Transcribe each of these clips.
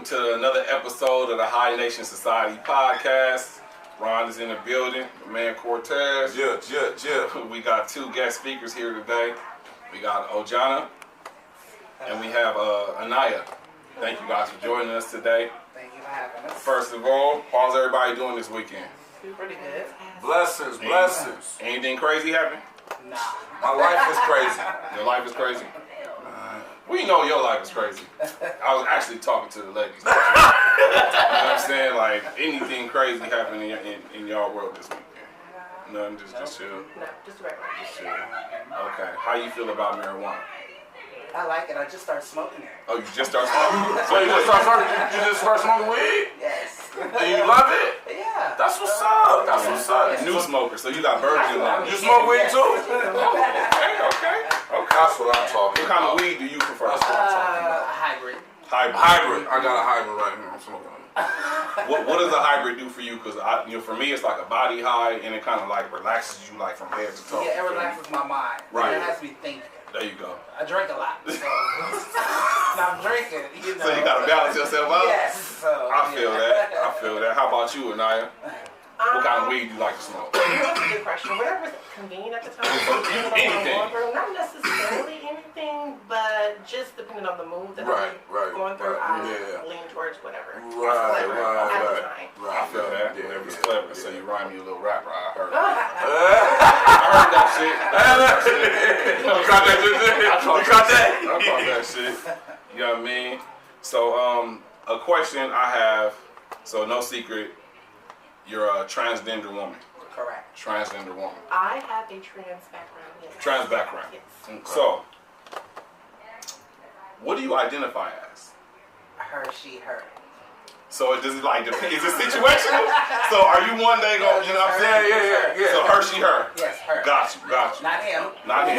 to another episode of the Nation Society podcast. Ron is in the building, my man Cortez. Yeah. We got two guest speakers here today. We got Ojana and we have Anaya. Thank you guys for joining us today. Thank you for having us. First of all, how's everybody doing this weekend? Pretty good. Blessings. Anything crazy happen? Nah. My life is crazy. Your life is crazy? We know your life is crazy. I was actually talking to the ladies. You know what I'm saying? Like, anything crazy happening in y'all world this weekend? Nothing, just chill. No, just regular. Just chill. Okay. How you feel about marijuana? I like it. I just started smoking it. Oh, you just started smoking? So you just start smoking weed? Yes. And you love it? Yeah. That's what's up. That's what's up. New smoker, so you got virgin on. You smoke weed too? Okay. That's what I'm talking What kind about. of weed do you prefer? Hybrid. Hybrid. I got a hybrid right here. I'm smoking it. What does a hybrid do for you? Because for me, it's like a body high, and it kind of like relaxes you, like from head to toe. Yeah, it relaxes my mind. Right. It has me thinking. There you go. I drink a lot, so when I'm drinking, you know. So you gotta balance yourself out. Yes. So, I feel that. How about you, Anaya? What kind of weed do you like to smoke? That's a good question. Whatever's convenient at the time. Anything. Not necessarily anything, but just depending on the mood that I'm going through, I lean towards whatever. Right. At the time. I feel that. Whatever's clever. So you rhyme me a little rapper. I heard that shit. You caught that shit? I caught that shit. You know what I mean? So, a question I have. So, no secret. You're a transgender woman. Correct. Transgender woman. I have a trans background. Yes. Trans background. Yes. Okay. So, what do you identify as? Her, she, her. So does it like depend? Is it situational? So are you one day going? You know what I'm saying? Yeah. So her, she, her. Yes, her. Got you. Not him. Not him.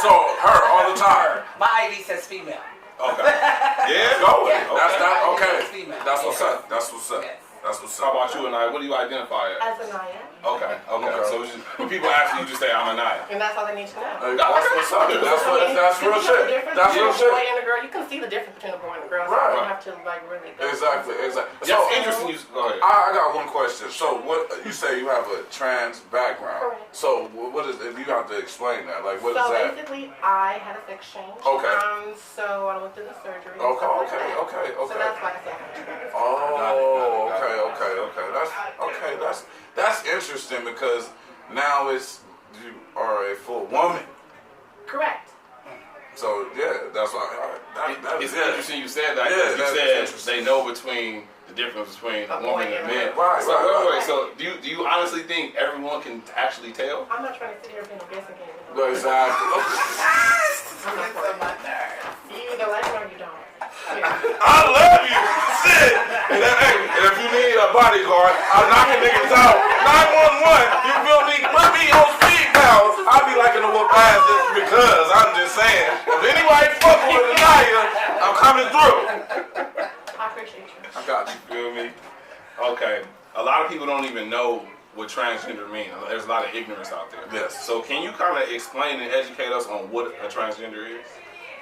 So her all the time. My ID says female. Okay. Yeah. Go with it. Yeah. That's not My ID okay. says female. That's what's up. That's what's up. Yes. That's what's How up. about you and I? What do you identify as? As Anaya. Okay. So it's just, when people ask you, you just say I'm Anaya. And that's all they need to know. Hey, that's what's up. That's real shit. That's real Between a boy shit. and a girl, you can see the difference between a boy and a girl. So Right. you don't have to like really go. Exactly. So interesting. Go ahead. I got one question. So what you say you have a trans background? Correct. So what is? If you have to explain that, like what is So that? basically, I had a sex change. Okay. So I went through the surgery. and stuff like that. Okay. So that's why I said that. Oh, okay. That's interesting because now you are a full woman. Correct. So yeah, that's why. It's interesting you said that. Yeah, Because that's you said interesting. they know between the difference between a woman and a man. Right. Wait. So do you honestly think everyone can actually tell? I'm not trying to sit here and play a guessing game. Exactly. I'm not for it. You either like it or you don't. Yeah. I love you. Shit. And if you need a bodyguard, I'm knocking niggas out. 911. You feel me? Put me on speed now. I'll be liking to whoop ass just because I'm just saying. If anybody fucking with Anaya, I'm coming through. I appreciate you. I got you. Feel me? Okay. A lot of people don't even know what transgender means. There's a lot of ignorance out there. Yes. So can you kind of explain and educate us on what a transgender is?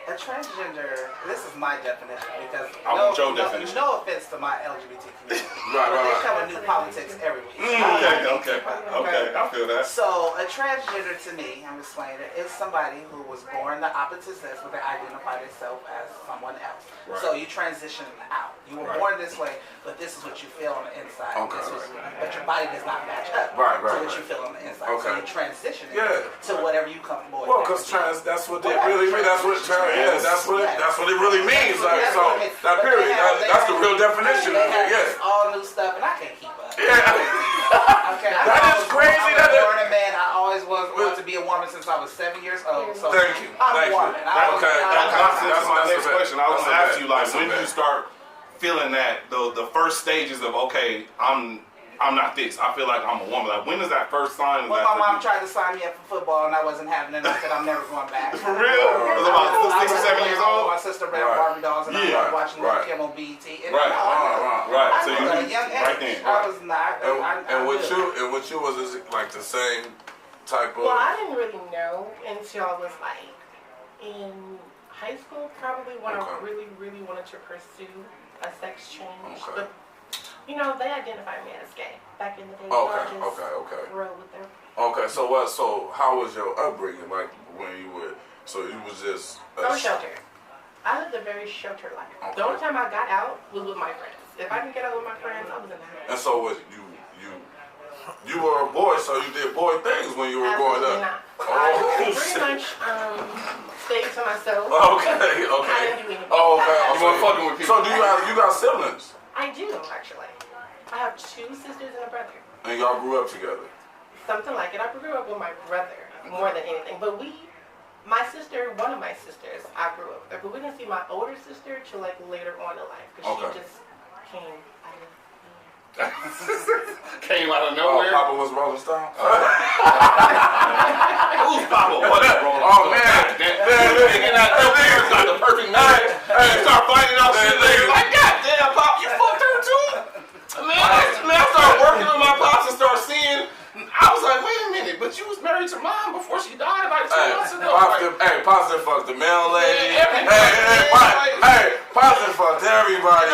A transgender, this is my definition because I want your definition. no offense to my LGBT community. Right. They come with new politics every week. Okay. I feel that. So a transgender to me, I'm explaining it, is somebody who was born the opposite sex, but they identify themselves as someone else. Right. So you transition out. You were born this way, but this is what you feel on the inside. Okay. But your body does not match up Right, to what you feel on the inside. Okay. So you transition Yeah. to whatever you comfortable with. Well, because trans, that's what they really mean. That's what that's what it really means. Like, so that period, that's the real definition of it. Yeah. All new stuff, and I can't keep up. Yeah. Okay, That is crazy. I was born a man. I always wanted to be a woman since I was 7 years old. So Thank you. I'm a woman. That's my next a question. I was that's going a to ask bet. you, like, That's a when do bet. you start feeling that, the first stages of, okay, I'm not this. I feel like I'm a woman. Like, when is that first sign of Well, that? my mom tried to sign me up for football, and I wasn't having it. I said, I'm never going back. For real? It was about 6 or 7 years old? My sister read Right. Barbie dolls, and I Yeah. was watching Right. Kim on BET. And Right. Right. So you at a knew young age, right then. I was not. And with you was it like the same type of? Well, I didn't really know until I was like in high school, probably when I really, really wanted to pursue a sex change. But, you know, they identified me as gay back in the day. Okay. Roll with them. Okay, so how was your upbringing, like, when you were, so you was just... I was sheltered. I lived a very sheltered life. Okay. The only time I got out was with my friends. If I didn't get out with my friends, I was in the house. And so was you were a boy, so you did boy things when you were growing up? Not. I pretty much stayed to myself. Okay. I didn't do anything. You weren't fucking with people. So you got siblings? I do, actually. I have 2 sisters and a brother. And y'all grew up together? Something like it. I grew up with my brother more than anything. But my sister, one of my sisters, I grew up with. But we didn't see my older sister till like later on in life. Because she just came out of Came out of nowhere. Papa was Rolling Stone. Who's Papa? What is Rolling Stone? Oh man, that got the perfect night. And start finding out shit later. Like, God damn, Pop, you fucked her too. Man, I started working with my pops and started seeing. I was like, wait a minute, but you was married to mom before she died like 2 months ago. Pops done fucked the mail lady. Pops done fucked everybody.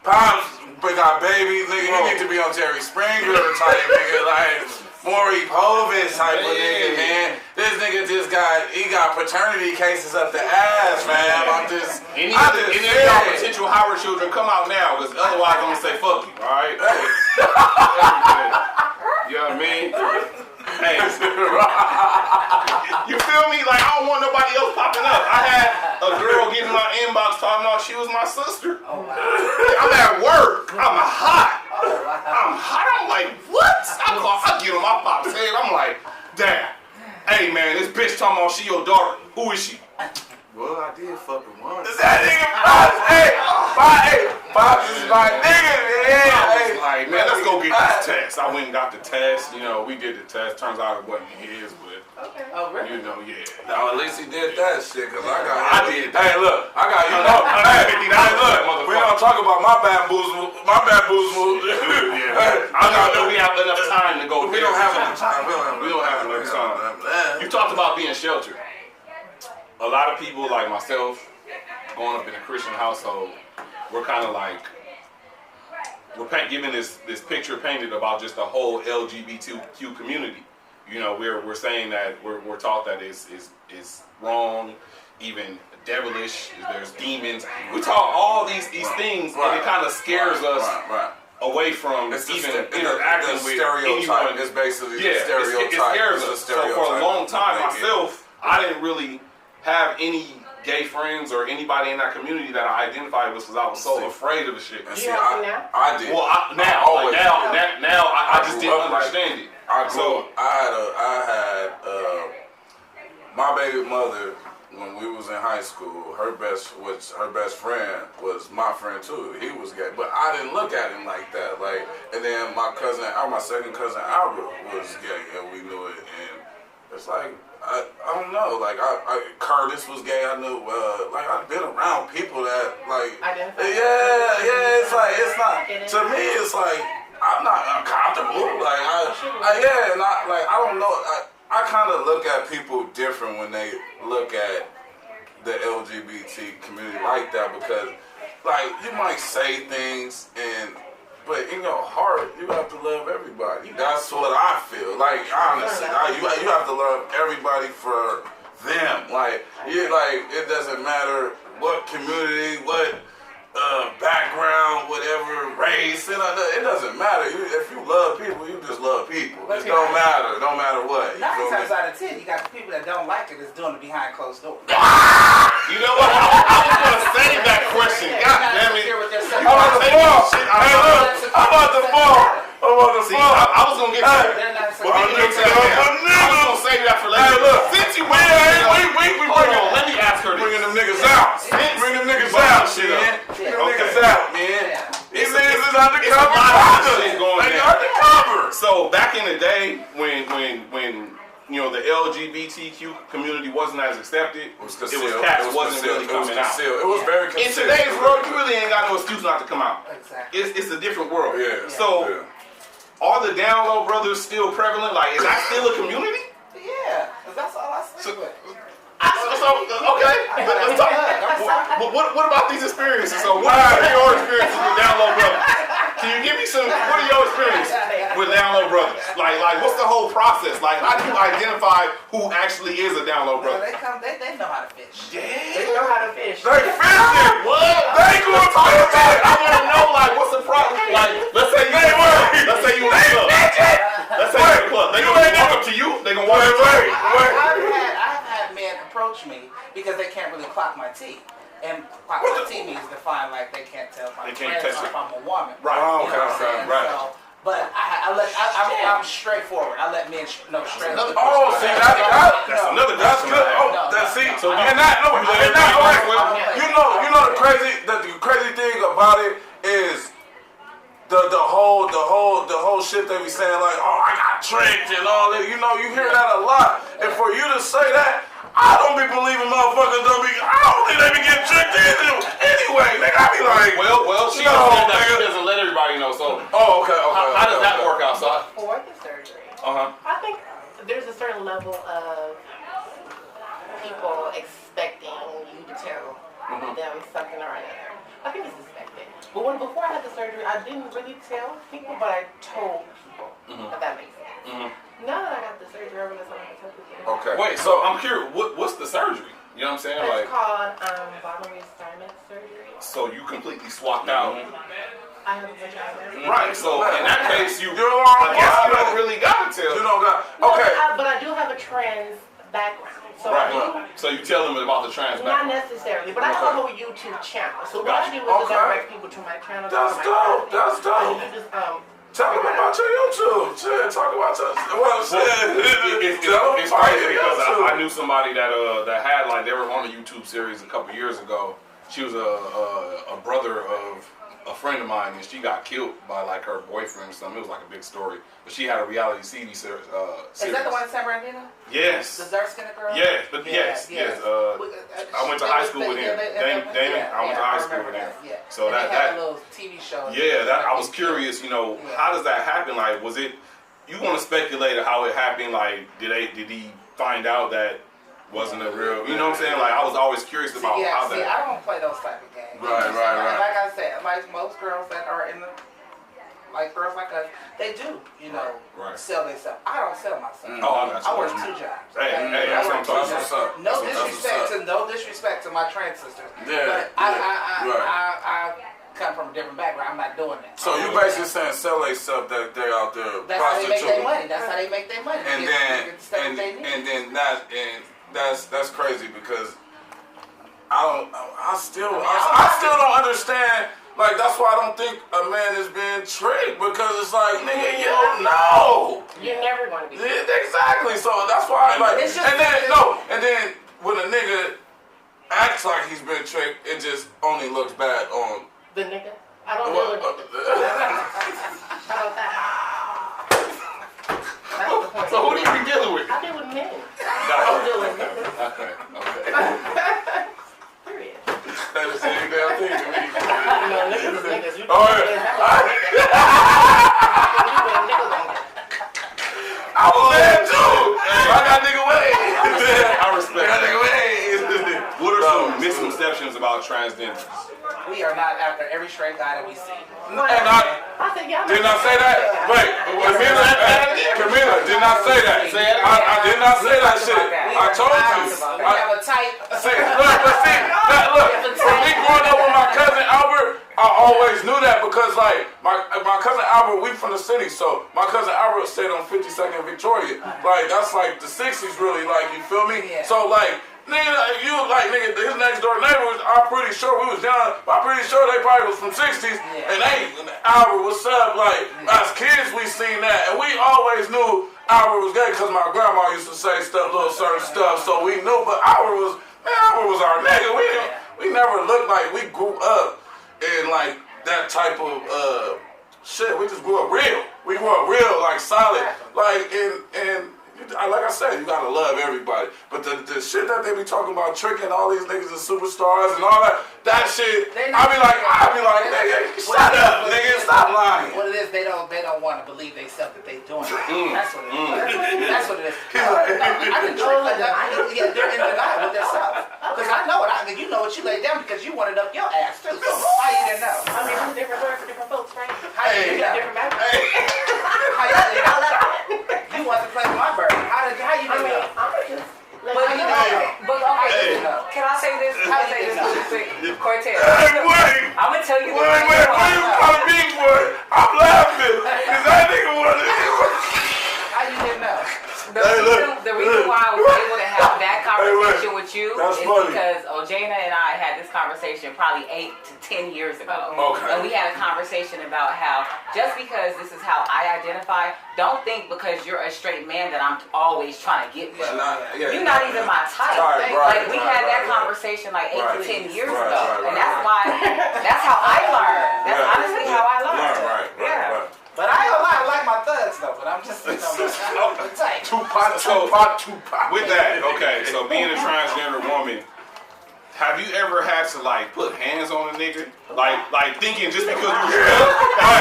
Pops got babies, nigga. You need to be on Jerry Springer type nigga, like Maury Povich type of nigga, man. This nigga got paternity cases up the ass, man. Any of y'all potential Howard children, come out now, because otherwise I'm gonna say fuck you, alright? You know what I mean? Hey, you feel me? Like, I don't want nobody else popping up. I had a girl get in my inbox talking about she was my sister. Oh, wow. I'm at work. I'm hot. I'm hot. I'm like, what? I get on my pop's head. I'm like, damn. Hey, man, this bitch talking about she your daughter. Who is she? Well, I did fucking once. That nigga Pops is my nigga, man. I was like, man, let's go get this test. I went and got the test. You know, we did the test. Turns out it wasn't his, but really? you know, yeah. No, at least he did that shit, cause I did. Hey, look, I got you know. Look, we don't talk about my bamboozle. Yeah. I don't know we have enough time to go. We don't have enough time. We don't have enough time. You talked about being sheltered. A lot of people like myself, growing up in a Christian household, we're kind of like, we're given this picture painted about just the whole LGBTQ community. You know, we're saying that we're taught that is wrong, even devilish. There's demons. We taught all these things, and it kind of scares us away from interacting with anyone. It's basically a stereotype. It scares us. So for a long time, myself, I didn't really have any gay friends or anybody in that community that I identified with because I was so afraid of the shit. And see, I did. Well, now I just didn't understand it. I had my baby mother when we was in high school. Her best friend was my friend too. He was gay, but I didn't look at him like that. Like, and then my second cousin Albert was gay, and we knew it. And it's like, I don't know, like Curtis was gay. I knew, like I've been around people that like, it's like it's not to me. It's like I'm not uncomfortable. Like I don't know. I kind of look at people different when they look at the LGBT community like that because, like, you might say things but in your heart, you have to love everybody. That's what I feel. Like, honestly, you have to love everybody for them. Like, it doesn't matter what community, what background, whatever race. It doesn't matter. If you love people, you just love people. It don't matter. Don't matter what. 9 times out of 10, you got the people that don't like it that's doing it behind closed doors. You know what? I was going to save that question. God damn it. I'm about to fall. See, I was going to get to that. I was going to save that for later. Hey, look. Since you wait, let me ask her this. Bringing them niggas out. Bring them niggas out, man. Bring them niggas out, man. These niggas is undercover. Undercover. So back in the day, when you know the LGBTQ community wasn't as accepted, it was wasn't really coming out. It was very concealed. In today's world, you really ain't got no excuse not to come out. Exactly. It's a different world. Yeah. So are the down low brothers still prevalent? Like, is that still a community? Yeah, because that's all I see with. So okay, let's talk. What about these experiences? So what are your experiences with down low brothers? Can you give me some? What are your experiences with down low brothers? Like what's the whole process? Like how do you identify who actually is a down low brother? They know how to fish. Yeah. They know how to fish. They fishing. What? They going fishing. I want to know like what's the problem? Like let's say you in the club. Let's say you in the club. They gonna walk up to you. They gonna walk up to you. I've had men approach me because they can't really clock my teeth. And clock my teeth means to find like they can't tell if I'm a trans or if I'm a woman. Right. You know what I'm saying? Right. So, but I'm straightforward. I let men know straight. Oh, see, that's another. That's good. Oh, that's see. So and that, no, and that, you know the crazy thing about it is the whole shit they be saying like, oh, I got tricked and all that. You know, you hear that a lot. And for you to say that, I don't be believing motherfuckers I don't think they be getting tricked either. Anyway, nigga, I be like, well, she doesn't let everybody know. So, okay. How does that work out? So, For the surgery, I think there's a certain level of people expecting you to tell them something or another. I think it's expected. But before I had the surgery, I didn't really tell people, but I told people. If that makes sense. Now that I got the surgery, I realized I don't have to tell people. Okay. Wait, so I'm curious, what's the surgery? You know what I'm saying? It's called bottom reassignment surgery. So you completely swapped out. I have a vagina. Right. So in that case, I guess you don't really got to tell. You don't got. Okay. But I do have a trans background. So Right. So you tell them about the trans Not background. necessarily, but I have a whole YouTube channel. So what I do is direct people to my channel. That's dope. That's dope. And you just Talk about your YouTube. Talk about your. Well, It's crazy because I knew somebody that had like they were on a YouTube series a couple years ago. She was a brother of a friend of mine, and she got killed by like her boyfriend or something. It was like a big story. But she had a reality TV series. Is that the one in San Bernardino? Yes. The dark-skinned girl? Yes, but yes. I went to high school with him. Damon, I went to high school with him. Yeah. So and that they had a little TV show. Yeah, I was curious. You know, how does that happen? Like, was it? You want to speculate how it happened? Like, did he find out that wasn't a real? You know what I'm saying? Like, I was always curious about how that. I don't play those type of games. Right. Like I said, like most girls that are in the, like girls like us, they do, sell themselves. I don't sell myself. I work 2 jobs. Hey, that's what I'm talking about. No disrespect to my trans sisters. Yeah. But I come from a different background. I'm not doing that. So you basically saying sell themselves that they're out there That's how they make their money. That's how they make their money. And that's crazy because I still don't understand. Like, that's why I don't think a man is being tricked, because it's like, nigga, you don't know. You're never going to be tricked. Exactly. So that's why and then when a nigga acts like he's been tricked, it just only looks bad on the nigga. I don't deal with How about that? That's the point. So who do you be dealing with? I deal with men. I don't deal with niggas. Okay. Period. that is the damn thing to me. Niggas is niggas. You Oh, I was there too. I got nigga ways. I respect that nigga ways. What are some misconceptions about transgenders? We are not after every straight guy that we see. And didn't I say that? Wait, Camila, didn't I say that? I did not say that shit. I told you. We have a type. Look, from me growing up with my cousin Albert, I always knew that because like my cousin Albert, we from the city, so my cousin Albert stayed on 52nd Victoria. Like that's like the 60s really, like you feel me? Yeah. So like nigga, his next door neighbors, I'm pretty sure we was young, but I'm pretty sure they probably was from 60s, and Albert, what's up? Like, as kids, we seen that, and we always knew Albert was gay, because my grandma used to say little certain stuff, so we knew, but Albert was our nigga. We never looked like we grew up in, like, that type of, shit. We just grew up real. We grew up real, like, solid, like, and like I said, you gotta love everybody. But the shit that they be talking about, tricking all these niggas as superstars and all that shit, I be like, nigga, shut up, nigga, stop lying. What it is, they don't want to believe believe themselves that they're doing it. That's what it is. That's what it is. I can trick like that. Yeah, they're in denial with themselves. Because I know it. You know what you laid down because you wanted up your ass too. So how you didn't know? I mean, it's a different story for different folks, right? How you didn't know? Different methods. How you didn't know? You wanted to play with my bird. How you didn't know? But okay, can I say this? Can I say this really quick? Cortez. Wait! I'm gonna tell you Wait, what you call me, boy? I'm laughing. Because that nigga wanted How you didn't know? The reason why I was able to have that conversation with you is because Ojana and I had this conversation probably 8 to 10 years ago. Okay. And we had a conversation about how just because this is how I identify, don't think because you're a straight man that I'm always trying to get with. You're not even my type. Like we had that conversation like 8 to 10 years ago. And that's why, that's how I learned. That's honestly how I learned. Right. But I ain't gonna lie, I like my thugs though, but I'm just, tight. Tupac. With that, okay, so being a transgender woman, have you ever had to like put hands on a nigga? Like thinking just because you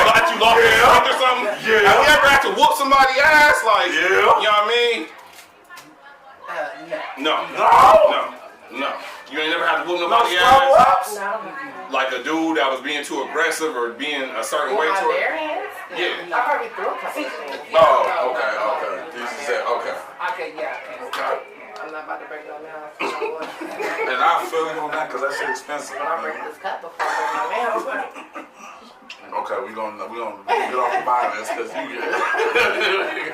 like you lost your strength or something? Yeah. Have you ever had to whoop somebody's ass? Like, you know what I mean? No. You ain't never had to whoop nobody's ass? No. Like a dude that was being too aggressive or being a certain way to bare hands? Yeah. I probably threw a couple things. Oh, okay. You said, okay. Okay, yeah. I'm not about to break no nails. And I feel you on that because that shit expensive. But I'll break this cup before I break my nails. Okay, we gonna get off the violence because you get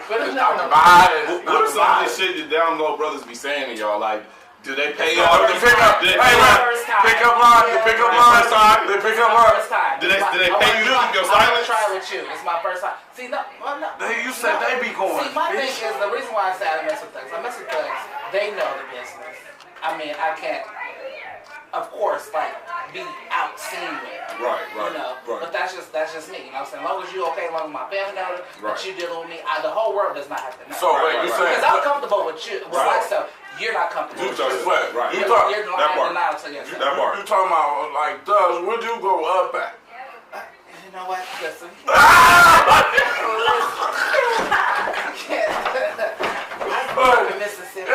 But off the violence. What are some of the shit that down low brothers be saying to y'all? Like, do they pay y'all the pickup? Hey, pickup line. The pickup line. The pickup line. Do they pay you to keep your silence? Try with you. It's my first time. See, no. You said they be going. See, my thing is the reason why I say I mess with thugs. I mess with thugs. They know the business. I mean, I can't, of course, like be out seen with. Right. You know, but that's just me. You know what I'm saying? As long as you okay, as long as my family knows that you dealing with me, the whole world does not have to know. So wait, you saying? Because I'm comfortable with you. With myself. You're not comfortable with yourself. Right. You're lying denial to yourself. That part. You talking about like thugs? Where'd you go up at? You know what? Listen. I grew up in Mississippi.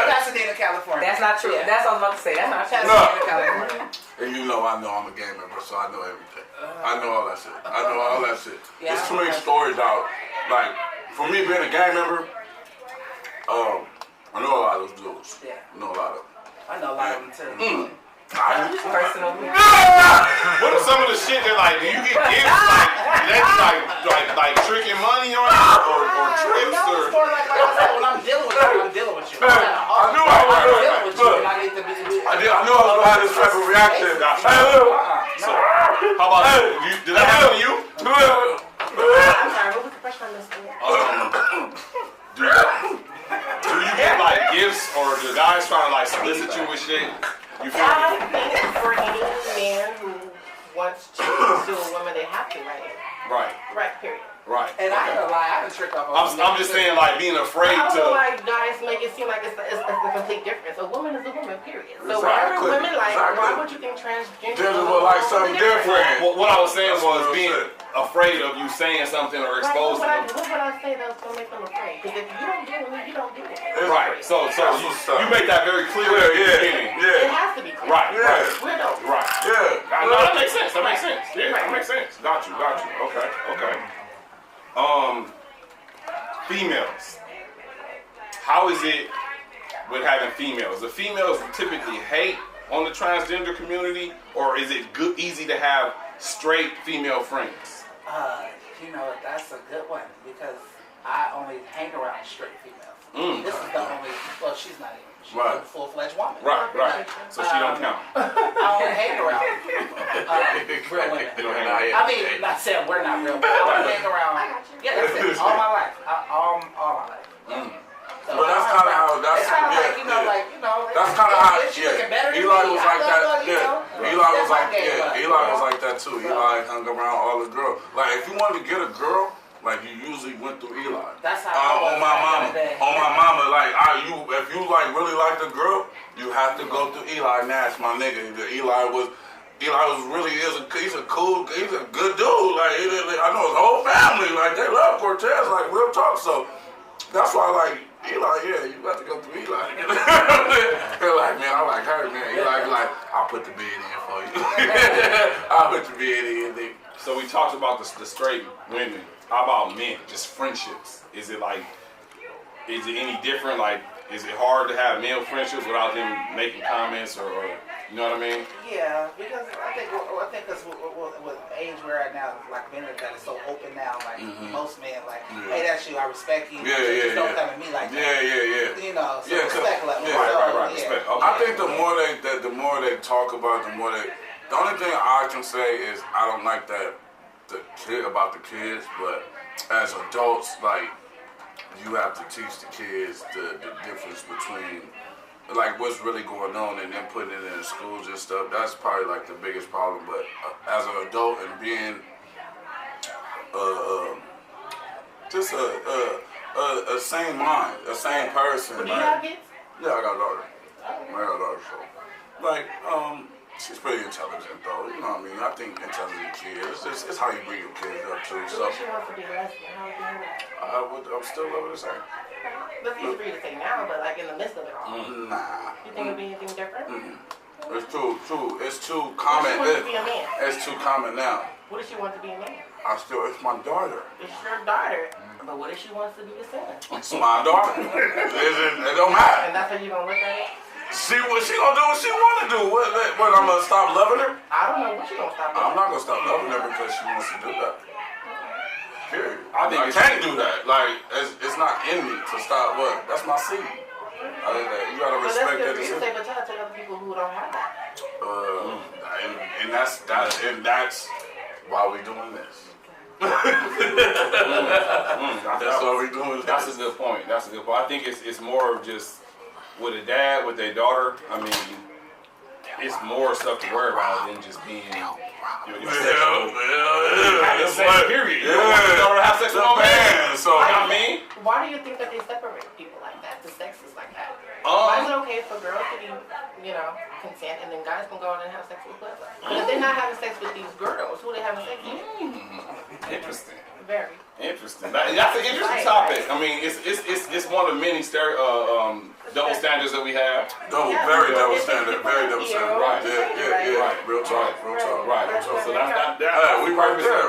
Pasadena, California. That's not true. Yeah. That's what I was about to say. That's not true. Pasadena, California. And you know I know I'm a gang member, so I know everything. I know all that shit. Yeah, There's too many stories out. Like, for me being a gang member, I know a lot of those dudes. Yeah. I know a lot of them. I know a lot of them too. Personal. What are some of the shit that like? Do you get gifts like tricking money on you or trips No, or? it's more like I said, when I'm dealing with you, I'm dealing with you. I knew I was dealing with you, and I need to be. I knew I was gonna have this type of reaction. Hey, look. So, how about did that happen to you? I'm sorry, what was the question I missed? Do you get like gifts or the guys trying to like solicit you with shit? You feel me? I think for any man who wants to pursue a woman, they have to, right? Right, period. Right. And I ain't gonna lie, I done tricked off. I'm just saying, like being afraid I to. don't like guys make it seem like it's a complete difference. A woman is a woman, period. So Exactly. whatever women like, Exactly. why would you think transgender Gender was like something different. What I was saying That's was what being I'm afraid of you saying something or Right, exposing what them. would I say that's gonna make them afraid? Because if you don't deal with me, you don't deal with me. Right. So you make that very clear at the beginning. It has to be clear. Right. Right. We're adults. Right. Yeah. No, that makes sense. That makes sense. Yeah, that makes sense. Got you. Okay. Females. How is it with having females? The females typically hate on the transgender community, or is it easy to have straight female friends? You know, that's a good one because I only hang around straight females. This is the only. Well, she's not even. She's a full-fledged woman. Right. So she don't count. I only hang around real women. You don't hang around. I mean, not saying we're not real, but I only hang around. Yeah, that's it. All my life. All my life. So But that's kind of how. It's kind of like, That's kind of how. She looking better than Eli me. was like that. Eli was like. That's my game, Eli was like that too. Eli hung around all the girls. Like if you wanted to get a girl, Like you usually went through Eli. That's how on my mama, like if you like really like the girl, you have to go through Eli Nash, my nigga. Eli was really he's a good dude. Like I know his whole family, like they love Cortez, like real talk. So that's why like Eli, yeah, you got to go through Eli. They're like, man, I like her, man. Eli be like, I'll put the bed in for you. I'll put the bed in. So we talked about the straight women. How about men? Just friendships. Is it any different? Like, is it hard to have male friendships without them making comments or you know what I mean? Yeah, because I think because with the age we're at now, like men that is so open now, like most men, like, hey, that's you, I respect you. Just don't come at me like that. Yeah. You know, so Yeah, respect level. Right. Respect. Okay. I think the more they talk about, the only thing I can say is I don't like the kid about the kids, but as adults, like you have to teach the kids the difference between like what's really going on and then putting it in the schools and stuff. That's probably like the biggest problem. But as an adult and being just a sane mind, a sane person. Do you have kids? Yeah, I got a daughter. I got a daughter, so like she's pretty intelligent though. You know what I mean? I think intelligent kids. It's how you bring your kids up too. So What she wants to be lesbian? How would you know that? I'm still loving the same. That's easy for you to say now, but like in the midst of it all. Nah. You think it'd be anything different? It's too What common. if she wants to be a man? It's too common now. What if she wants to be a man? It's my daughter. It's your daughter. But what if she wants to be a son? It's my daughter. It don't matter. And that's how you gonna look at it? She gonna do what she wanna do. What I'm gonna stop loving her? I don't know what you gonna stop doing. I'm not gonna stop loving her because she wants to do that. Period. I think I can't do that. Like it's not in me to stop. What? That's my seed. You gotta But respect that's that. good for you to say, but tell other people who don't have that. And that's why we doing this. That's why we doing this. That's a good point. I think it's more of just with a dad, with their daughter. I mean, it's more stuff to worry about than just being your sexual. Having sex, period. You don't want your daughter to have sex with no man. So you know what I mean? Why do you think that they separate people like that? The sex is like that. Why is it okay for girls to be, consent, and then guys can go out and have sex with both? But if they're not having sex with these girls, who are they having sex with? Interesting. Very. Interesting. That's an interesting topic. I mean, it's one of the many double standards that we have. Very double standard. Very double standard. Right. Yeah. Real talk. Right. So that's we right there.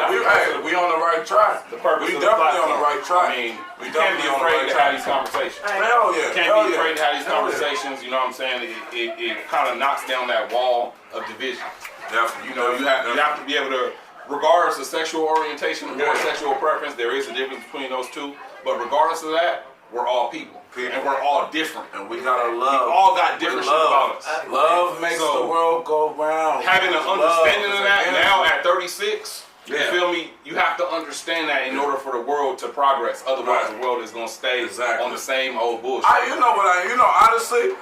We on the right track. The purpose We of the definitely on the platform. right track. I mean, We you can't be definitely on the afraid right to track. have these conversations. Hell yeah. You can't be afraid to have these conversations. You know what I'm saying? It kind of knocks down that wall of division. Definitely. You have to be able to, regardless of sexual orientation or sexual preference, there is a difference between those two. But regardless of that, we're all people. And we're all different. And we gotta love. We all got different shit about us. Love makes the world go round. Having an understanding of that now at 36, you Yeah. feel me? You have to understand that in order for the world to progress. Otherwise, the world is gonna stay on the same old bullshit. Honestly,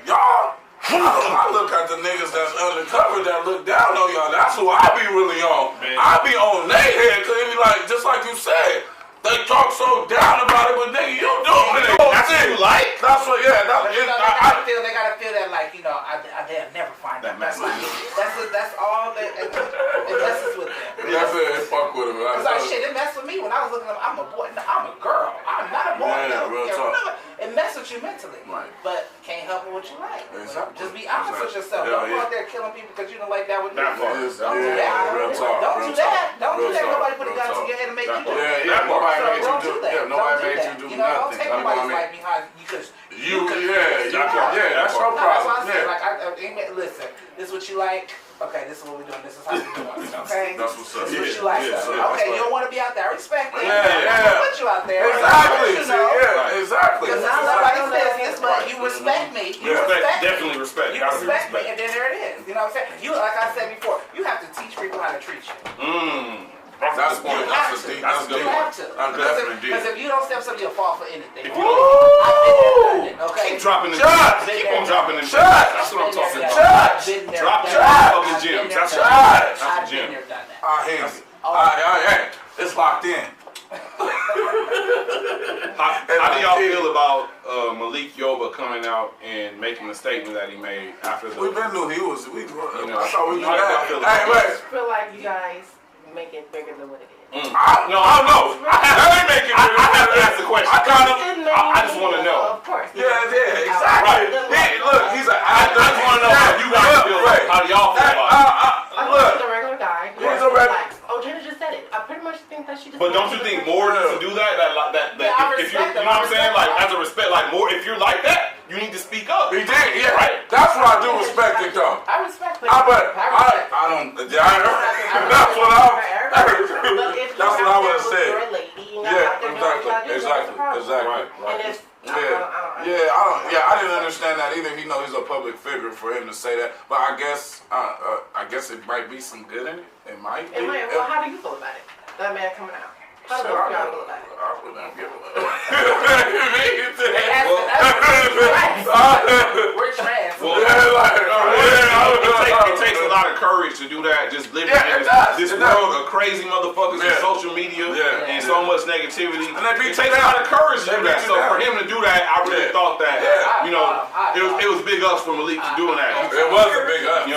y'all. I look at the niggas that's undercover that look down on y'all. That's who I be really on. Man. I be on their head because it be like, just like you said, they talk so down about it, but nigga, you doing it. That's what you like? That's what, yeah. They gotta feel that like, they'll never find that. That's all that it messes with them. That's it, fuck with him. Because it messed with me when I was looking at them. I'm a boy. No, I'm a girl. I'm not a boy. Yeah, real talk. It messes with you mentally. Right. But can't help with what you like. Exactly. Just be honest with yourself. Don't go out there killing people because you don't like that with me. That part. Don't do that. Real talk. Don't do that. Don't do that. Nobody put a gun to Real your head and make you do Yeah, it. nobody made you Don't do do that. Yeah, nobody made you do Don't nothing. take nobody's life behind you because That's your problem. Listen, this is what you like. Okay, this is what we're doing. This is how we're doing. Okay? That's what's up. This is what you like. Okay, you don't want to be out there. I respect that. Yeah. I'm gonna put you out there. Exactly. Exactly. Because not nobody's business, but you respect me. You respect me. Definitely respect. You respect me, and then there it is. You know what I'm saying? Like I said before, you have to teach people how to treat you. That's good. That's a good You point. have to. Definitely Because if you don't step up, you'll fall for anything. If you I've been there, done it, okay? Keep dropping them Shots. gems. Keep on dropping them gems. Shots. That's what I'm talking about. Shots. Drop the fucking gems. That's I've the been gem. there, done that. I hear you. It's locked in. How do y'all feel about Malik Yorba coming out and making the statement that he made after the? We been knew he was. I thought we knew how do y'all that. feel Hey, about wait. I feel like you guys make it bigger than what it is. I don't know. That ain't making it. I have to ask the question. I just want to know. Of course. Yeah, exactly. Look, he's an actor. I just want to know how you guys feel. How do y'all feel about it? Look, He's a regular guy. He's a regular. Oh, Jenna just said it. I pretty much think that she just. But don't you think more to do that? If you know what I'm saying? Like, as a respect, like more, if you're like that, you need to speak up. he did, yeah. Right. That's what I do respect it, though. I respect it. I don't. That's what I would have said. You're a lady. You know, Yeah, exactly. Right. And if I didn't understand that either. He's a public figure for him to say that. But I guess it might be some good in it. It might be. Well, how do you feel about it? That man coming out. How do y'all feel about it? I wouldn't give a We're trans. It takes a lot of courage to do that. Just living in this world of crazy motherfuckers and social media and so much negativity. And it takes a lot of courage to do that. So for him to do that, I really thought that it was big ups for Malik to doing that. It was a big up.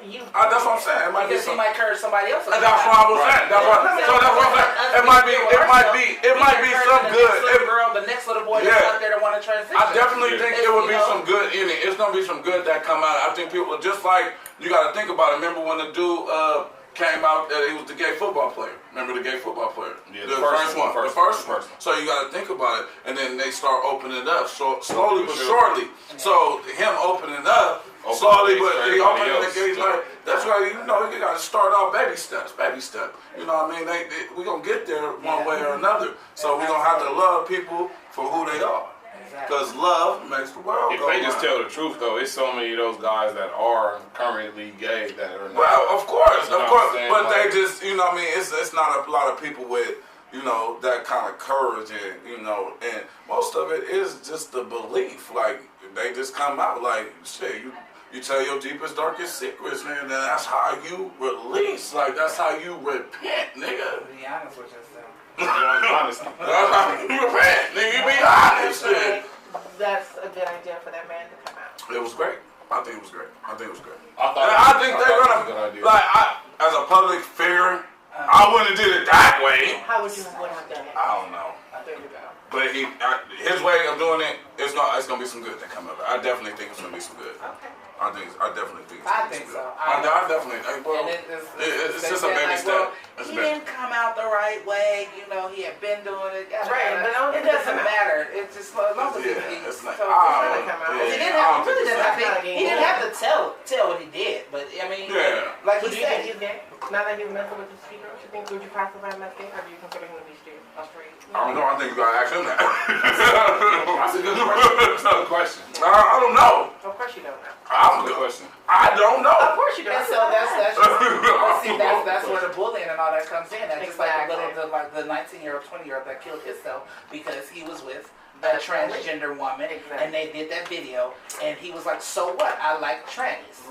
That's what I'm saying. It might be Because he might encourage somebody else. That's what I was saying. That's what I'm saying. It might be some good. Girl, the next little boy that's out there that want to transition. I definitely think it would be some good in it. It's gonna be some good that come out. I think people just like you got to think about it. Remember when the dude came out that he was the gay football player? Remember the gay football player? Yeah, the first one. The first one. So you got to think about it, and then they start opening it up slowly but surely. So him opening up. Slowly, but he opened the gates like that's why you got to start off baby steps. You know what I mean? We gonna get there one way or another. So we gonna have to love people for who they are, because love makes the world go. If they just tell the truth, though, it's so many of those guys that are currently gay that are not. Well, of course, but they just you know what I mean. It's not a lot of people with that kind of courage and and most of it is just the belief. Like they just come out like shit. You tell your deepest, darkest secrets, man, and that's how you release. Like, that's how you repent, nigga. Be honest with yourself. Honestly. That's how you repent, nigga. Be honest. That's a good idea for that man to come out. It was great. I think it was great. I think they're gonna, like, as a public figure, I wouldn't have did it that way. How would you have done it? I don't know. There you go. But his way of doing it, it's gonna be some good that come of it. I definitely think it's gonna be some good. Okay. I definitely think it's I gonna be think some so. good. I definitely. It's just a baby step. He didn't come out the right way. He had been doing it. Right, but it doesn't matter. It's just as long as he come out. He didn't have to tell what he did. But I mean, like he said, he's gay. Now that he's messing with the speaker, would you classify him as gay, or do you consider him to be straight? I don't know. I think you gotta ask him that. That's a good question. That's a good question. I don't know. Of course you don't know. That's a good question. I don't know. Of course you don't. And so that's where the bullying and all that comes in. That's just like the 19-year-old, 20-year-old that killed himself because he was with a transgender woman, and they did that video, and he was like, "So what? I like trannies,"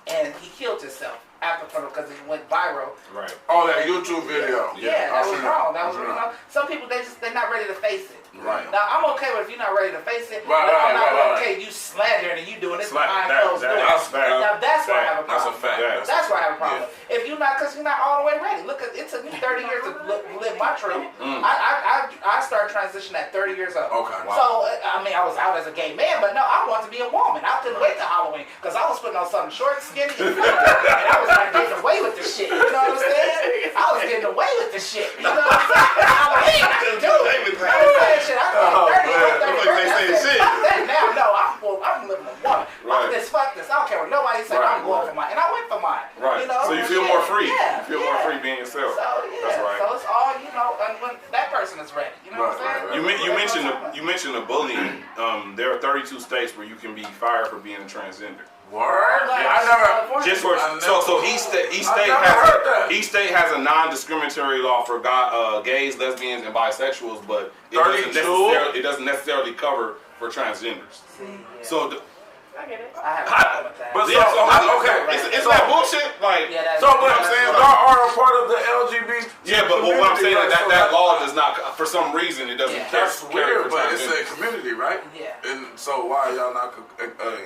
and he killed himself after because it went viral. Right. Oh, that YouTube video. Yeah, that was wrong. That was some people they're not ready to face it. Right. Now I'm okay with if you're not ready to face it. Right, but I'm not right. okay. You slandering and you doing this behind closed doors. Now that's where I have a problem. That's a fact. That's where I have a problem. If you're not, because you're not all the way ready. Look, it took me 30 years to live my truth. I started transitioning at 30 years old. Okay. Wow. So I mean, I was out as a gay man, but no, I wanted to be a woman. I couldn't wait till Halloween because I was putting on something short, skinny, and I was like getting away with the shit. You know what I'm saying? I was getting away with the shit. You know what I'm saying? Halloween, I can do it. I'm saying shit. I was like 30, now, no, I'm living a woman. Fuck this. I don't care what nobody said. I'm going for mine. And I went for mine. Right. You know, so you feel more free. Yeah. You feel more free being yourself. So, That's right. So it's all, and when that person is ready. You know what I'm saying? You mentioned the bullying. There are 32 states where you can be fired for being a transgender. Word? Yeah. I never. Just for so each state has a non-discriminatory law for gays, lesbians, and bisexuals, but it doesn't necessarily cover for transgenders. So I get it. I have a problem with that. But Yeah, so okay, isn't that bullshit? Like, Yeah, so what I'm saying, y'all are a part of the LGBT. yeah, but what I'm saying is that law does not, for some reason, it doesn't. Yeah. That's carry weird, for but it's a transgenders. community, right? Yeah. And so why are y'all not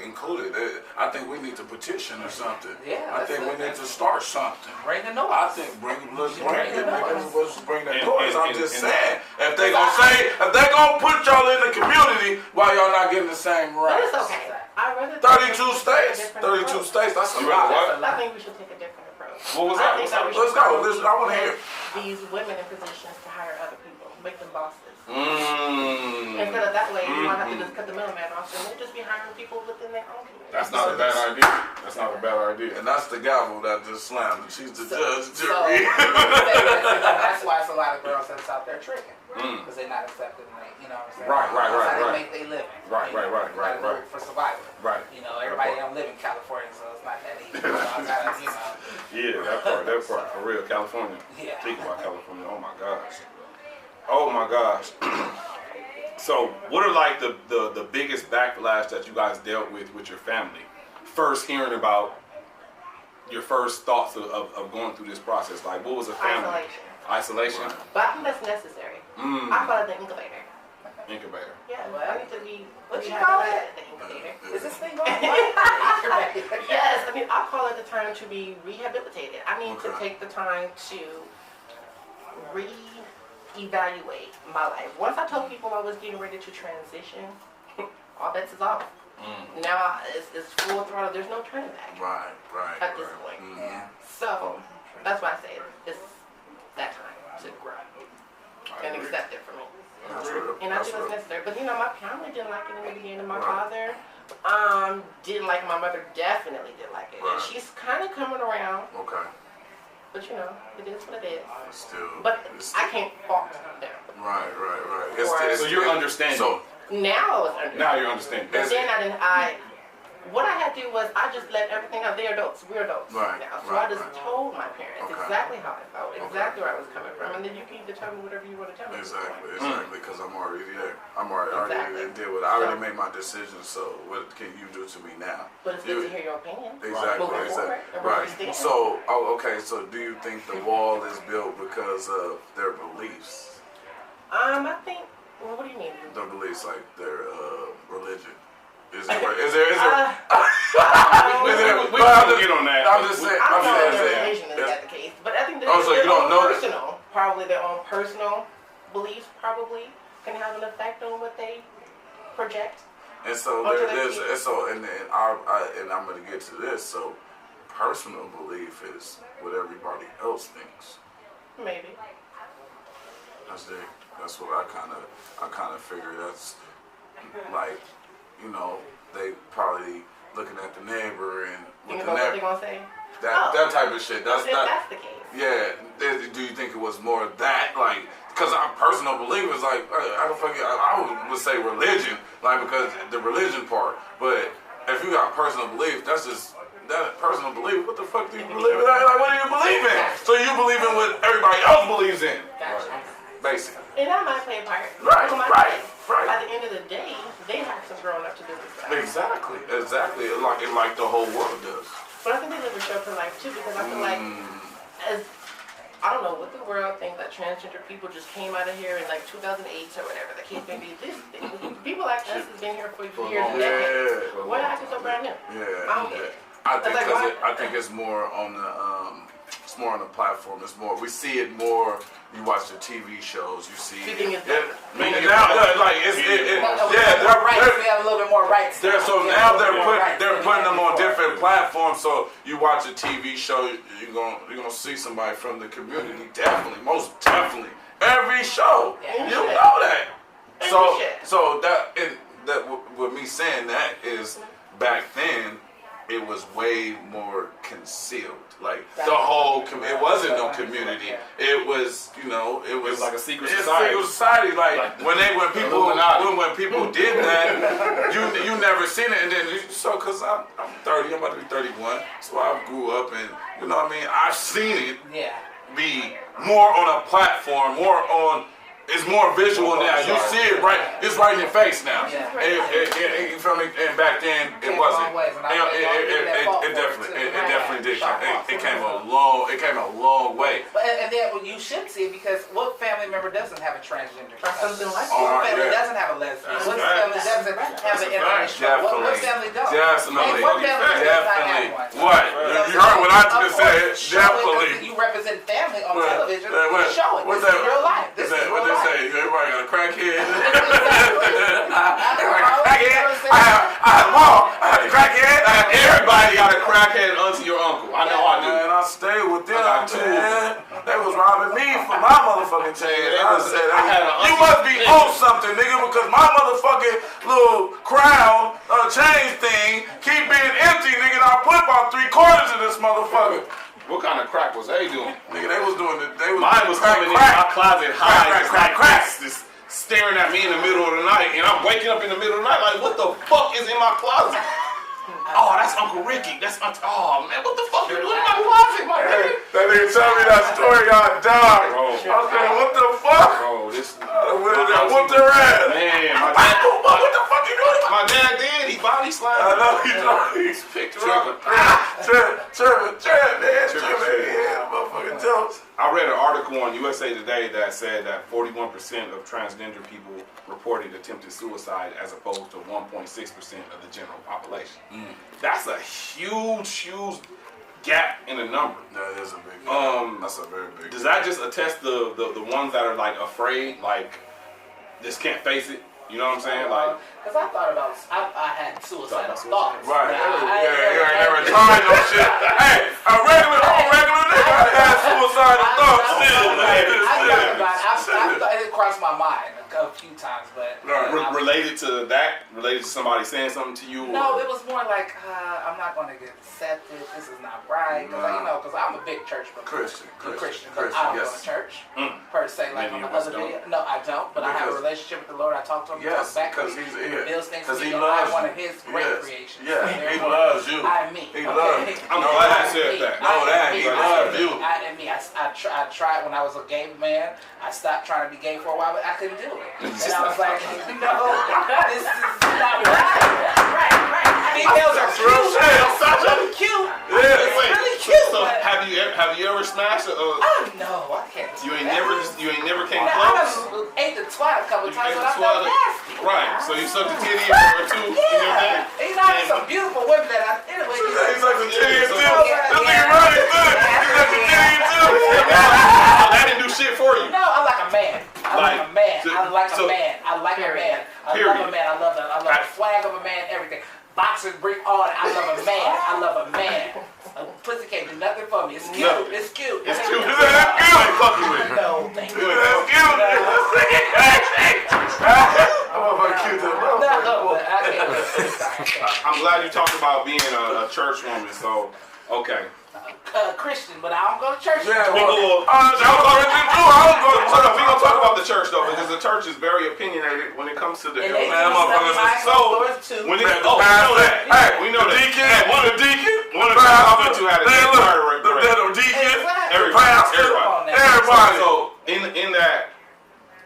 included? I think we need to petition or something. Yeah, I think we need to start something. Bring the noise. I think let's bring it. Let's bring that And- noise. I'm and- just and- saying, if they gonna put y'all in the community, why y'all not getting the same But rights? it's okay. I'd rather 32 take states. a different 32 approach. states. That's a You rather lot. what? I think we should take a different approach. What was I that? think that we Let's should go. probably I want to hear. put these women in positions to hire other people, make them bosses. Mm. Instead of that way, you might have to just cut the middleman off, and we'll just be hiring people within their own community. That's not a bad idea. That's not a bad idea. And that's the gavel that just slammed. She's the judge, So, jury. that's why it's a lot of girls that's out there tricking. Mm. Because they're not accepted, you know what I'm saying? Right. That's how they make their living. Right, You know, right. you gotta do it for survival. Right. You know, everybody don't live in California, so it's not that easy. So I gotta, you know. Yeah, that part, for real, California. Yeah. Think about California. Oh my gosh. Oh my gosh. So, what are like the biggest backlash that you guys dealt with your family? First hearing about your first thoughts of going through this process. Like, what was a family? Isolation. But I think that's necessary. Mm. I call it the incubator. Incubator. Yeah, What? I need to be. What you have call to- it? The incubator. Is this thing going on? Yes, I mean, I call it the time to be rehabilitated. I need to Okay. take the time to re-evaluate my life. Once I told people I was getting ready to transition, all bets is off. Mm. Now it's full throttle. There's no turning back Right. at this point. Mhm. So that's why I say it's that time to grow and agree. accept it for me. That's real. And I That's think it's real. necessary. But you know, my family didn't like it in the beginning. My Right. father didn't like it. My mother definitely didn't like it. Right. And she's kind of coming around, Okay. but you know, it is what it is. It's still. But it's I can't fault them. Right. Or- So you're understanding. So Now it's understanding. Now you're understanding. But then what I had to do was I just let everything out. They're adults. We're adults Right, now. So right, I just right. told my parents Okay. exactly how I felt, exactly where I was coming from, and then you can determine whatever you want to tell me. Exactly, Mm. because I'm already there. I already Exactly. did what I already made my decision. So what can you do to me now? But it's good to hear your opinion. Exactly, Moving exactly. forward, and where we Right. stand. So, okay. So, do you think the wall is built because of their beliefs? I think. Well, what do you mean? Their beliefs, like their religion. Is there? We can get on that. I'm just saying. I don't know if their saying. religion is that the case, but I think Oh, so you don't know that? personal, probably their own personal beliefs probably can have an effect on what they project. And so Onto there, their there's, kids. and so, and I'm gonna get to this. So, personal belief is what everybody else thinks. Maybe. That's what I kind of figure. That's like, you know, they probably looking at the neighbor and You with know the what they're neighbor, gonna say? that type of shit. That's If not. that's the case. Yeah. Do you think it was more of that, like? Because our personal belief is like, I would say religion, like, because the religion part. But if you got personal belief, that's just that personal belief. What the fuck do you believe in? Like, what do you believe in? So you believe in what everybody else believes in, Gotcha. basically. And that might play a part. Right, Who might right, play. right. At the end of the day, they have some growing up to do with that. Exactly. Like the whole world does. But I think they live a shelter life too, because I feel like as I don't know what the world thinks that transgender people just came out of here in like 2008 or whatever. The case may be this. People like us has been here for years and decades. Yeah. What acting so brand new? Yeah. I don't get it. I think it's more on the platform. It's more, we see it more. You watch the TV shows, you see. You think it's Yeah, better? now, like They have a little bit more rights. so now they're putting them on different platforms. So you watch a TV show, you're gonna see somebody from the community. Definitely, most definitely, every show. Yeah. You know that. And So you should. so with me saying that is back then it was way more concealed. Like the whole, it wasn't no community. It was, it was like a secret it's society. Secret society. Like when people did that, you never seen it. And then cause I'm 30, I'm about to be 31. So I grew up and I've seen it Yeah. be more on a platform, more on it's more visual now. You see it right. It's right in your face now. Yeah. You feel me? And back then it wasn't. It definitely did. It came a long way. But and then you should see it because what family member doesn't have a transgender? Something like What family doesn't have a lesbian? What family doesn't have an interracial? What family don't? Definitely. What family does not have one? What? You heard what I just said. Definitely. You represent family on television. What? Show it. This is real life. This is real What they life. say? Everybody got a crackhead. I have mom. I have a crackhead. Everybody got a crackhead unto your uncle. I know I do. Man, I stayed with them too, man. They was robbing me for my motherfucking chain. You must be on something, nigga, because my motherfucking little crown chain thing keep being empty, nigga. And I put about 3/4 of this motherfucker. What kind of crack was they doing? Nigga, they was doing it. Mine was coming in my closet high, just staring at me in the middle of the night, and I'm waking up in the middle of the night like, what the fuck is in my closet? Oh, that's Uncle Ricky. Oh man, what the fuck you doing in my closet, my nigga? That nigga tell me that story, y'all dog. I said, what the fuck? Bro, this. I whooped their ass. Man, what the fuck you doing? My dad did. He body slammed. I know he's picked her up. Tripping, man. Yeah, motherfucking jokes. I read an article on USA Today that said that 41% of transgender people reported attempted suicide as opposed to 1.6% of the general population. That's a huge gap in the number. That is a big gap. That's a very big Does that just attest the ones that are like afraid, like just can't face it? You know what I'm saying? Like, because I thought about, I had suicidal thoughts. Right. You ain't never tried no shit. Hey, a regular nigga had suicidal thoughts. It crossed my mind a few times, but related to somebody saying something to you. No, it was more like I'm not going to get accepted. This is not right. Because I'm a big church Christian. But I don't go to church per se. Like on the other video, no, I don't. But I have a relationship with the Lord. I talk to him. Yes, because he loves I'm one of His great creations. Yeah, He loves you. He loves you. I'm glad I said that. Know that He loves you. I tried when I was a gay man. I stopped trying to be gay for a while, but I couldn't do it. And I was like, no, this is not right. Females are cute. Such a cute. It's really cute. So have you ever smashed a? Oh no, I can't. You ain't never came I close. ate the twat a couple times, but I felt nasty. Right. So you sucked a titty or two in your hand. You know, there's some beautiful women that anyway. He sucked a titty too. This nigga running good. He sucked a titty too. That didn't do shit for you. No, I like a man. I like a man. I love a man. I love the swag of a man, everything. Boxers bring all that. I love a man. A pussy can't do nothing for me. It's cute. No. It's cute. It's cute. That's cute. Fuck you with. No, thank you. That's cute. I'm glad you talked about being a church woman. So, okay. Christian, but I don't go to church. Yeah, We gonna talk about the church though, because the church is very opinionated when it comes to the And they elders. do stuff When too. it, we know that. Hey, We know the that. deacon, Hey, one of the deacon, One of the times you had a man, look, right. the deacon, Exactly. everybody. So in that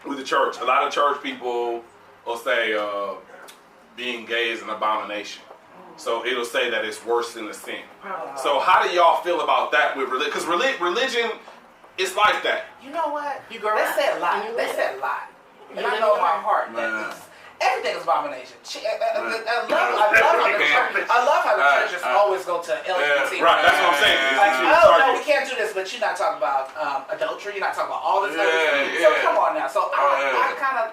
with the church, a lot of church people will say being gay is an abomination. So it'll say that it's worse than a sin. So how do y'all feel about that with religion? Because religion is like that. You know what? They say a lot. And I know in my heart that everything is abomination. I love how the churches always go to LGBT. Right, that's what I'm saying. Like, oh no, we can't do this, but you're not talking about adultery. You're not talking about all this other stuff. So come on now. So I kind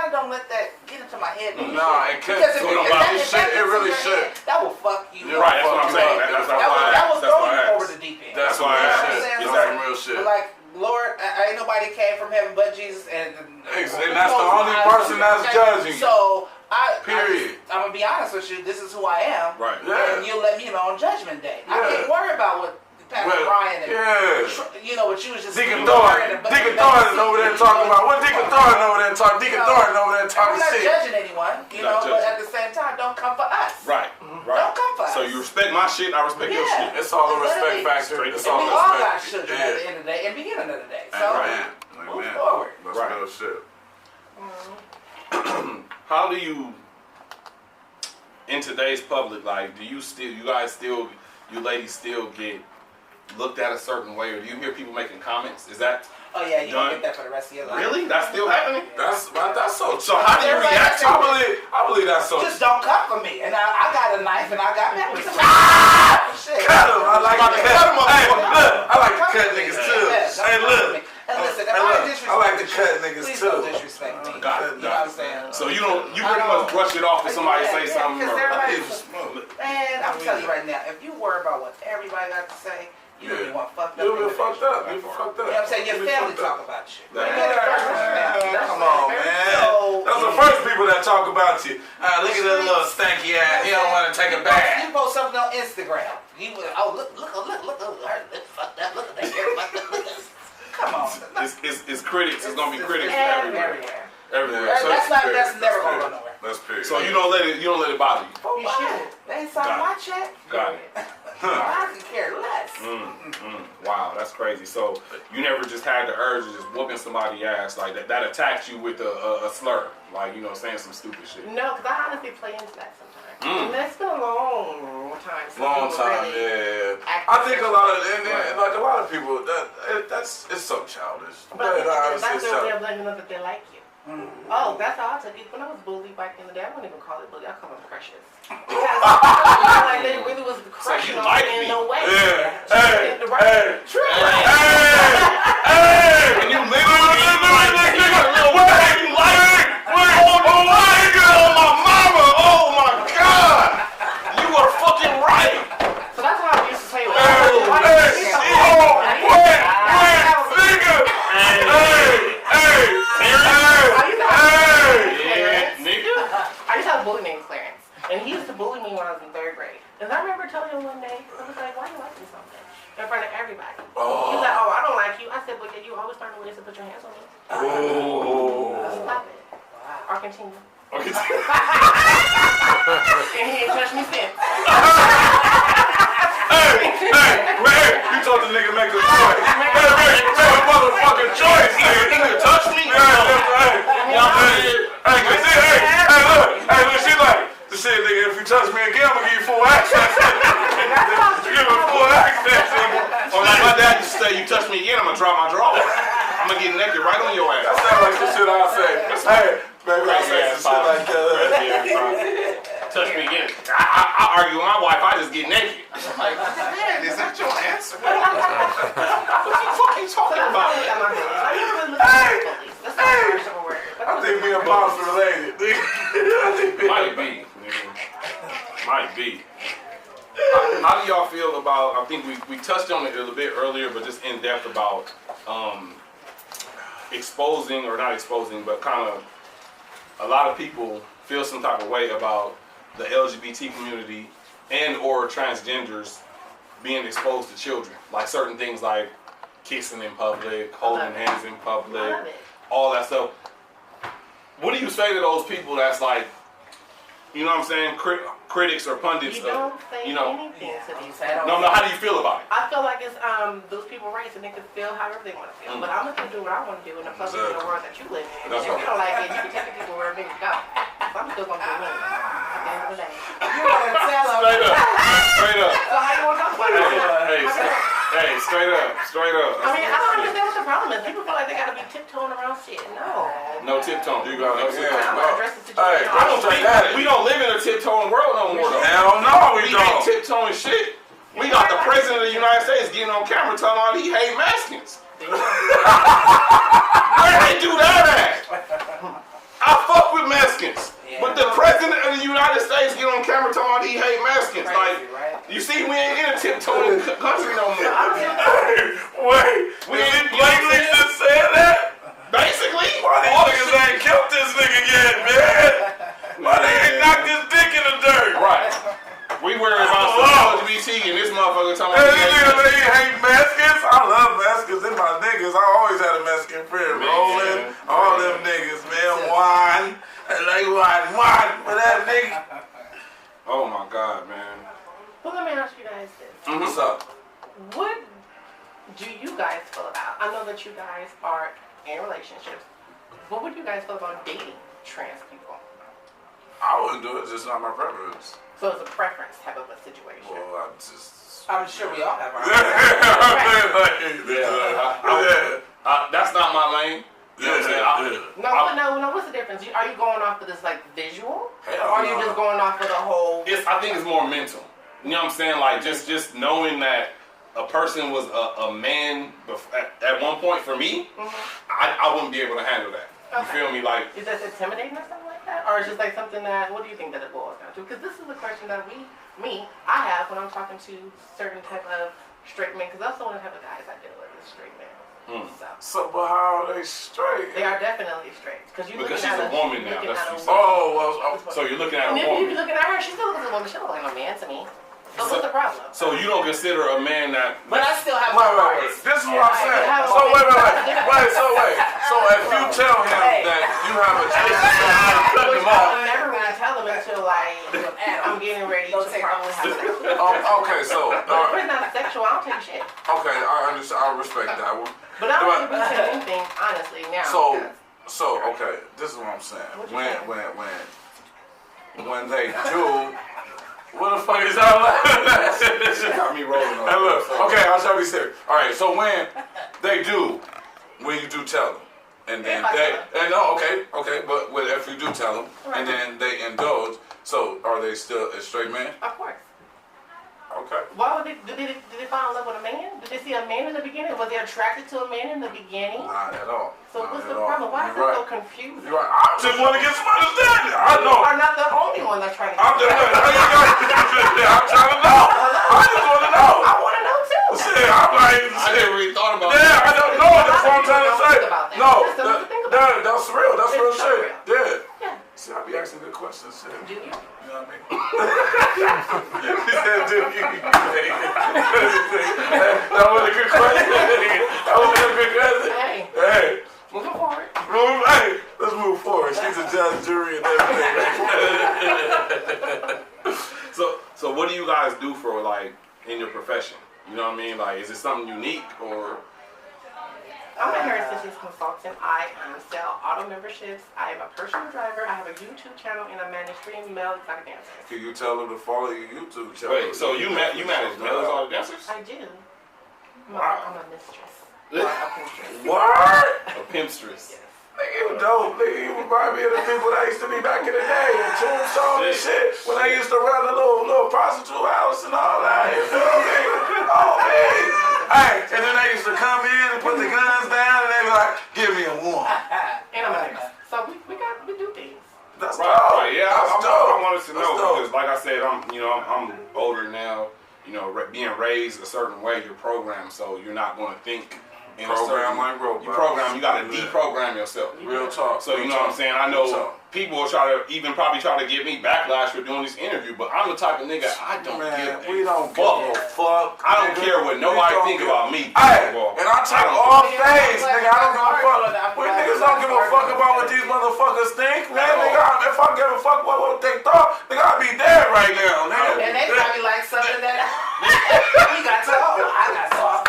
of don't let that get into my head. No, it can't. Because It really should. That will fuck you. Right, that's what I'm saying. That will throw you over the deep end. That's why I said some real shit. Like, Lord, ain't nobody came from heaven but Jesus, and that's the only person that's judging you. So Period. I'm gonna be honest with you. This is who I am. Right. And you'll let me know on Judgment Day. I can't worry about what Pastor Brian and what you was just. Deacon Thornton over there talking about what Deacon Thornton over there talking. Deacon Thornton over there talking shit. I'm not shit. judging anyone, but at the same time, don't come for us. Right. Don't come for us. So you respect my shit, I respect your shit. It's all a respect factor. It's all we a all got respect. children at the end of the day and beginning of the day. So. Right. Move forward. That's real shit. How do you, in today's public life, you ladies still get looked at a certain way, or do you hear people making comments? Is that Oh yeah, you gonna get that for the rest of your life. really? That's still happening? That's so. So how do you react to it? I believe that's so. Just don't cut for me, and I got a knife and I got peppers. Shit. Cut him. I like to cut him. Hey, look, I like to cut niggas too. Hey, look. And listen, I like to cut niggas please too. don't disrespect me. Got it. You know what I'm saying? So you pretty much brush it off if somebody say something. Because Or, man, I'm telling you right now, if you worry about what everybody got to say, you really want fucked up. You'll be fucked up. You'll be fucked up. You know what I'm saying? Your family talk about you. Come on, man. That's the first people that talk about you. Look at that little stanky ass. He don't want to take a bath. You post something on Instagram. You look, fuck that, look at that. Come on. It's critics. It's gonna be critics everywhere. Everywhere. So that's never gonna go nowhere. That's period. So you don't let it bother you. You should. They ain't signed my check. Got it. I could care less. Wow, that's crazy. So you never just had the urge of just whooping somebody's ass like that? That attacked you with a slur, like saying some stupid shit. No, because I honestly play into that sometimes. And that's been a long time. Long time, really yeah. I think a lot of people that's so childish. But that's their way of letting know that they like you. Oh, that's how I took it. When I was bullied back in the day, I wouldn't even call it bully. I call them crushes. Because like they really was crushing on me in a way. Hey. True. And you literally like you like on my mama. Oh my God, you are fucking right. So that's how I used to play with I used to have a bully named Clarence, and he used to bully me when I was in 3rd grade. And I remember telling him one day, I was like, why you like me something? In front of everybody. He was like, oh, I don't like you. I said, but you always find ways to put your hands on me. Stop it. Or continue. And he ain't touched me since. Hey, you told the nigga make a choice. Make a motherfucking choice, nigga. You can touch me? Hey, look, she like, shit, nigga, if you touch me again, I'm gonna give you full access. Give me full access, nigga. Or like my dad used to say, you touch me again, I'm gonna drop my draw. I'm gonna get naked right on your ass. That sounds like the shit I say. Hey, baby, I say some shit like that. Touch me again. I argue with my wife, I just get naked. I'm like, man, is that your answer? What you fucking talking about? I think me and Bob's related. Might be. Might be. How do y'all feel about, I think we touched on it a little bit earlier, but just in depth about exposing, or not exposing, but kind of a lot of people feel some type of way about the LGBT community and or transgenders being exposed to children. Like certain things like kissing in public, holding hands in public, all that stuff. What do you say to those people that's like, you know what I'm saying, critics or pundits? You don't say anything to these people. No, how do you feel about it? I feel like it's those people rights and they can feel however they want to feel. But I'm gonna do what I want to do in the public in the world that you live in. If you don't like it, you can tell the people wherever they go. So I'm still gonna do me. At the end of the day. You wanna tell them? Straight up. So how you wanna talk about it? Hey, straight up. I mean, I don't understand what the problem is. People feel like they gotta be tiptoeing around shit. No tiptoeing. You got no tiptoeing. I'm gonna address the Hey, situation. I don't think that. We don't live in a tiptoeing world no more. Though. Hell no, we ain't don't. tiptoeing shit. We got the president of the United States getting on camera telling all he hate Mexicans. Where they do that at? I fuck with Mexicans. But the president of the United States get on camera telling all he hate Mexicans. Like, you see, we ain't in a tiptoeing country no more. Wait, we ain't blatantly just said that? Basically. Why these niggas ain't killed this nigga yet, man? Why they ain't knocked his dick in the dirt? Right. We worry about some LGBT and this motherfucker talking about he hate Mexicans. I love Mexicans. They're my niggas. I always had a Mexican friend. Rolling, all them niggas, man. Wine. Like wine for that nigga. Oh my God, man. Well, let me ask you guys this. What's up? What do you guys feel about? I know that you guys are in relationships, what would you guys feel about dating trans people? I wouldn't do it. It's just not my preference. So it's a preference type of a situation. Well, I I'm sure we all have our that's not my lane. You know what I'm saying? No. What's the difference? Are you going off of this like visual, Hell or are you no. just going off of the whole? I think it's more mental. You know what I'm saying? Like just knowing that a person was a man at one point for me, I wouldn't be able to handle that. You feel me? Like, is that intimidating or something like that, or is it just like something that? What do you think that it boils down to? Because this is a question that I have when I'm talking to certain type of straight men. Because that's the only type of guys I deal with is straight men. So, but how are they straight? They are definitely straight. Because she's a woman now. That's what you said. Oh, well, so you're looking at a and woman. if you're looking at her, she still looks like a woman. She don't look like no man to me. So what's the problem? So you don't consider a man that? But I still have wait. my This is what I'm saying. So wait. So if you tell him that you have a chance I'm never gonna tell him until like I'm getting ready to probably have sex. okay, so But it's not sexual. I don't take shit. okay, I understand. I respect that one. But I don't think we say anything honestly now. So okay, this is what I'm saying. When they do. What the fuck is that? She got me rolling on. Hey, look, okay, I'll try to be serious. All right, so when you do tell them, and then but if you do tell them, and then they indulge, so are they still a straight man? Of course. Okay. Why would did they fall in love with a man? Did they see a man in the beginning? Was they attracted to a man in the beginning? Not at all. So what's the problem? Why is it so confusing? You're right. I just want to get some understanding. I know. You are not the only one that's trying to I'm trying to know. I just want to know. I want to know too. Shit, I'm like, I never really thought about yeah, that. I don't know. That's what I'm trying to say. No, that's real. That's real shit. Yeah. See, I be asking good questions. Shit. Do you? You know what I mean? He said, do you? That was a good question. That was a good question. Hey. Moving forward. Hey, let's move forward. She's a judge, jury, and everything. So what do you guys do for like in your profession? You know what I mean? Like, is it something unique or? I'm a hair assistance consultant. I sell auto memberships. I am a personal driver. I have a YouTube channel and I manage 3 male exotic dancers. Can you tell them to follow your YouTube channel? Wait, so you manage male exotic dancers? I do. I'm a mistress. Or a pimpstress. What? A pimpstress. Nigga, you dope. Nigga, you remind me of the people that used to be back in the day in Tombstone and shit. When they used to run a little prostitute house and all that. You feel me? Oh, man. Hey, and then they used to come in and put the guns down and they be like, give me a one. And I'm a nurse. So we do things. That's Right, dope. right, yeah. That's I dope. wanted to know That's dope. because, like I said, I'm older now. You know, being raised a certain way, you're programmed, so you're not going to think. In Program like robots. You gotta deprogram yourself. Real talk. So you know what I'm saying? I know people will probably try to give me backlash for doing this interview, but I'm the type of nigga I don't give a fuck. I don't care what nobody think about me. Hey, and I take all things, nigga. I don't give a fuck. We niggas don't give a fuck about what these motherfuckers think, man. Nigga, if I give a fuck about what they thought, nigga, I'd be dead right now, nigga. And they probably like something that we got talk. I got talk.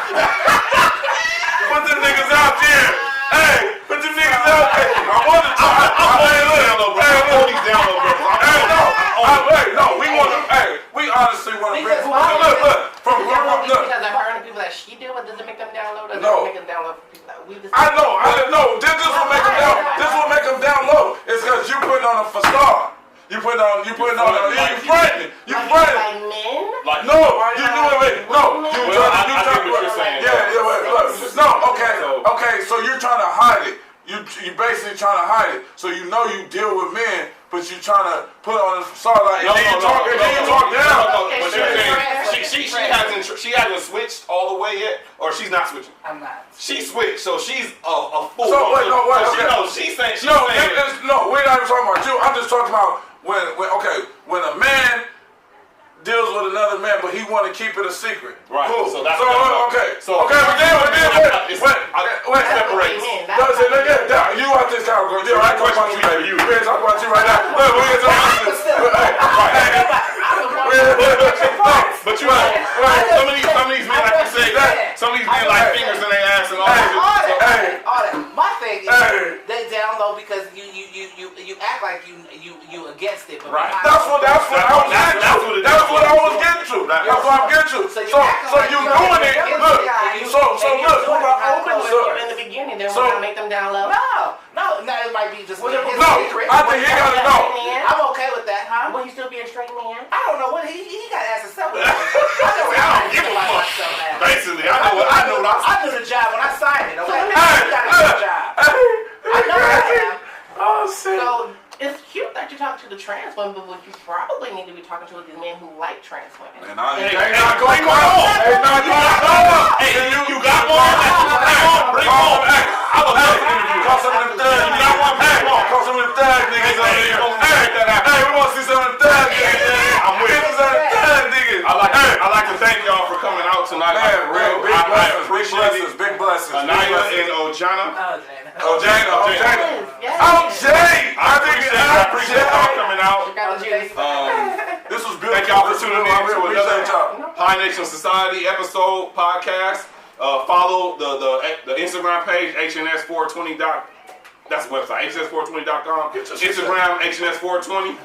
Put them niggas out there. Hey, put them niggas out there. I want to talk. No, we want to. Hey, we honestly want to. Because Look. Because I've heard of people that she deal with, does it make them download? Does it make them download for people that we just? I know. This will make them down. This will make them download. It's because you putting on a facade. You putting on. You frightening. You frightening. Like men? No, you doing it. No, I get what you're saying. No, okay. So you're trying to hide it. You basically trying to hide it. So you know you deal with men, but you trying to put on a facade like. And then you talk down. She hasn't switched all the way yet, or she's not switching. I'm not. She switched, so she's a fool. So wait. She's saying. No, we're not even talking about you. I'm just talking about when a man deals with another man, but he want to keep it a secret. Right. Cool. So that's okay. Wait. Separate. You want this category? I talk about you, baby. We ain't talking about you right now. Look, we ain't talking about you. But you know, some of these men, like you say, some of these men like fingers in their ass and all that. All that. My thing you act like you against it, but right. That's what I was getting to. That's what I was getting to. That's what I'm getting to. So you doing it? Look. So look. In the beginning, then we're gonna make them down low. No, it might be just. No, I think he gotta know. I'm okay with that, huh? Will he still be a straight man? I don't know what he gotta ask himself. I don't give a fuck. Basically, I knew the job when I signed it. Okay, you gotta do the job. I know I am. Oh shit. So it's cute that you talk to the trans women, but what you probably need to be talking to is these men who like trans women. And ain't not going on. Hey, you got one. Bring on. I would love to interview. Call some of them thugs. You got one. Call some of them thugs niggas on here. Hey, we want to see some of them thugs niggas. I'm with you. Some of them thugs niggas. I like to thank y'all for coming out tonight. Man, real big blessings. Big blessings. Anaya and Ojana. OJ. I appreciate y'all coming out. This was beautiful. Thank y'all for tuning in to another High Nation Society episode podcast. Follow the Instagram page HNS420. That's the website hns420.com. Instagram HNS420.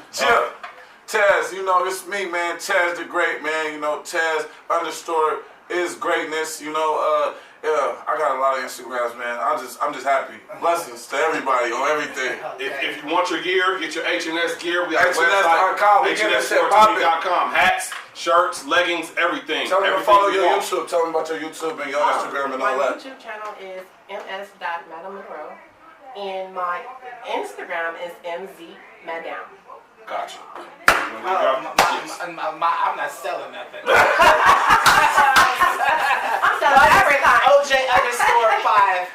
Tez, you know it's me, man. Tez the Great, man. You know Tez _ is greatness. You know, I got a lot of Instagrams, man. I'm just happy. Blessings to everybody on everything. If you want your gear, get your HNS gear. We got HNS.com. HNS420.com. Hats, shirts, leggings, everything. Tell them to follow your YouTube. Tell them about your YouTube and your Instagram and all that. My YouTube channel is ms.madammonroe, and my Instagram is mzmadam. Gotcha. I'm not selling nothing. I'm selling everything. OJ _5.